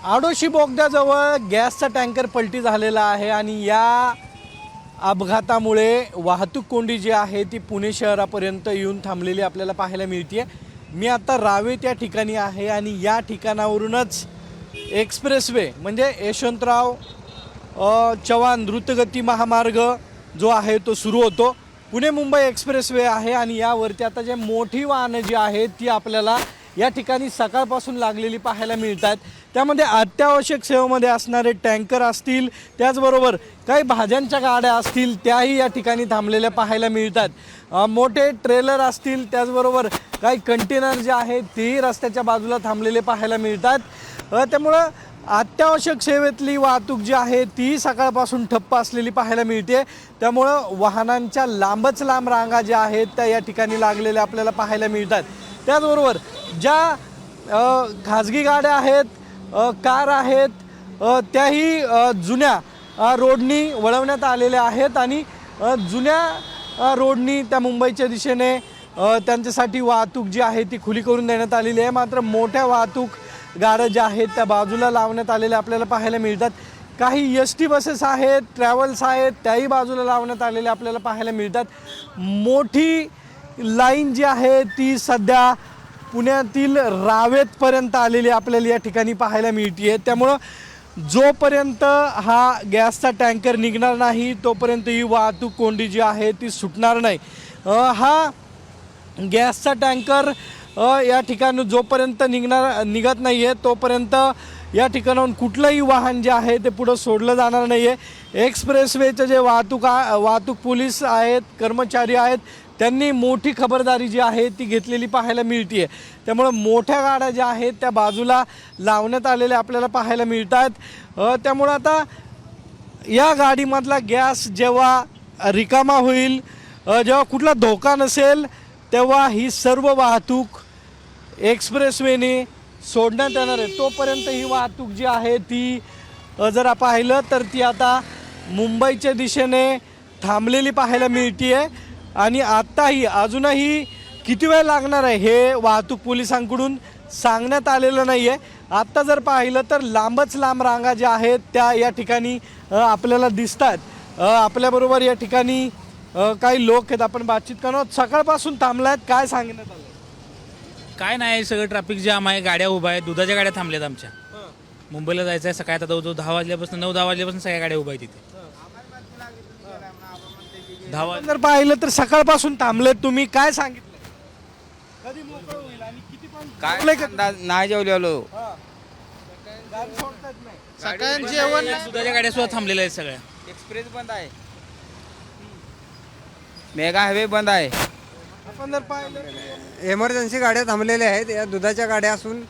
आडोशी बोगद्याजवळ गॅसचा टँकर पलटी झालेला आहे आणि या अपघातामुळे वाहतूक कोंडी जी आहे ती पुणे शहरापर्यंत येऊन थांबलेली आपल्याला पाहायला मिळते। मी आता रावेत या ठिकाणी आहे आणि या ठिकाणावरूनच एक्सप्रेसवे म्हणजे यशवंतराव चव्हाण द्रुतगती महामार्ग जो आहे तो सुरू होतो। पुणे मुंबई एक्सप्रेसवे आहे आणि यावरती आता जे मोठी वाहनं जी आहेत ती आपल्याला या ठिकाणी सकाळपासून लागलेली पाहायला मिळतात। त्यामध्ये अत्यावश्यक सेवेमध्ये असणारे टँकर असतील, त्याचबरोबर काही भाज्यांच्या गाड्या असतील त्याही या ठिकाणी थांबलेल्या पाहायला मिळतात। मोठे ट्रेलर असतील, त्याचबरोबर काही कंटेनर जे आहेत तेही रस्त्याच्या बाजूला थांबलेले पाहायला मिळतात। त्यामुळं अत्यावश्यक सेवेतली वाहतूक जी आहे ती सकाळपासून ठप्प असलेली पाहायला मिळते। त्यामुळं वाहनांच्या लांबच लांब रांगा ज्या आहेत त्या या ठिकाणी लागलेल्या आपल्याला पाहायला मिळतात। त्याचबरोबर ज्या खाजगी गाड्या आहेत, कार आहेत, त्याही जुन्या रोडनी वळवण्यात आलेल्या आहेत आणि जुन्या रोडनी त्या मुंबईच्या दिशेने त्यांच्यासाठी वाहतूक जी आहे ती खुली करून देण्यात आलेली आहे। मात्र मोठ्या वाहतूक गाड्या ज्या आहेत त्या बाजूला लावण्यात आलेल्या आपल्याला पाहायला मिळतात। काही एस-टी बसेस आहेत, ट्रॅव्हल्स आहेत, त्याही बाजूला लावण्यात आलेल्या आपल्याला पाहायला मिळतात। मोठी लाईन जी आहे ती सध्या पुण्यातील रावेतपर्यंत आलेली आपल्याला या ठिकाणी पाहायला मिळते। त्यामुळं जोपर्यंत हा गॅसचा टँकर निघणार नाही तोपर्यंत ही वाहतूक कोंडी जी आहे ती सुटणार नाही। हा गॅसचा टँकर या ठिकाणी जोपर्यंत निघत नाही आहे तोपर्यंत या ठिकाणाहून कुठलंही वाहन जे आहे ते पुढं सोडलं जाणार नाही आहे। एक्सप्रेसवेचे जे वाहतूक पोलीस आहेत, कर्मचारी आहेत, त्यांनी मोठी खबरदारी जी आहे ती घेतलेली पाहायला मिळते। त्यामुळे मोठ्या गाड्या ज्या आहेत त्या बाजूला लावण्यात आलेल्या आपल्याला पाहायला मिळतात। त्यामुळे आता या गाडीमधला गॅस जेव्हा रिकामा होईल, जेव्हा कुठला धोका नसेल, तेव्हा ही सर्व वाहतूक एक्सप्रेसवेने सोडण्यात येणार आहे। तोपर्यंत ही वाहतूक जी आहे ती जरा पाहिलं तर ती आता मुंबईच्या दिशेने थांबलेली पाहायला मिळते आणि आत्ताही अजूनही किती वेळ लागणार आहे हे वाहतूक पोलिसांकडून सांगण्यात आलेलं नाही आहे। आत्ता जर पाहिलं तर लांबच लांब रांगा ज्या आहेत त्या या ठिकाणी आपल्याला दिसतात। आपल्याबरोबर या ठिकाणी काही लोक आहेत, आपण बातचीत करणार। सकाळपासून थांबलायत, काय सांगण्यात आलं? काय नाही, सगळं ट्रॅफिक जाम आहे, गाड्या उभ्या आहेत, दुधाच्या गाड्या थांबल्यात आमच्या। मुंबईला जायचं आहे सकाळी, आता जवळजवळ 10 वाजल्यापासून 9-10 वाजल्यापासून सगळ्या गाड्या उभ्या आहेत तिथे। 10 वाजता जर पाहिलं तर सकाळपासून थांबलेत, तुम्ही काय सांगितलं? कधी मोकळं होईल आणि किती पण काय नाही जेवलेलो गाडी सोडतायत नाही? सकाळी जेवण दुधाच्या गाड्या सुद्धा थांबलेल्या आहेत सगळ्या। एक्सप्रेस बंद आहे, मेगा हायवे बंद आहे। आपण जर पाहिलं एमर्जन्सी गाड्या थांबलेल्या आहेत, या दुधाच्या गाड्या असून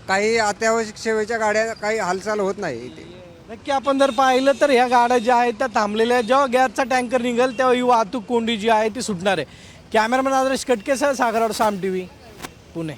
काही अत्यावश्यक सेवेच्या गाड्या काही हालचाल होत नाही इथे। नक्की आपण जर पाहिलं तर ह्या गाड्या ज्या आहेत त्या थांबलेल्या आहेत। जेव्हा गॅसचा टँकर निघेल तेव्हा ही वाहतूक कोंडी जी आहे ती सुटणार आहे। कॅमेरामॅन आदर्श कटकेसह सागरवाड, साम टीव्ही, पुणे।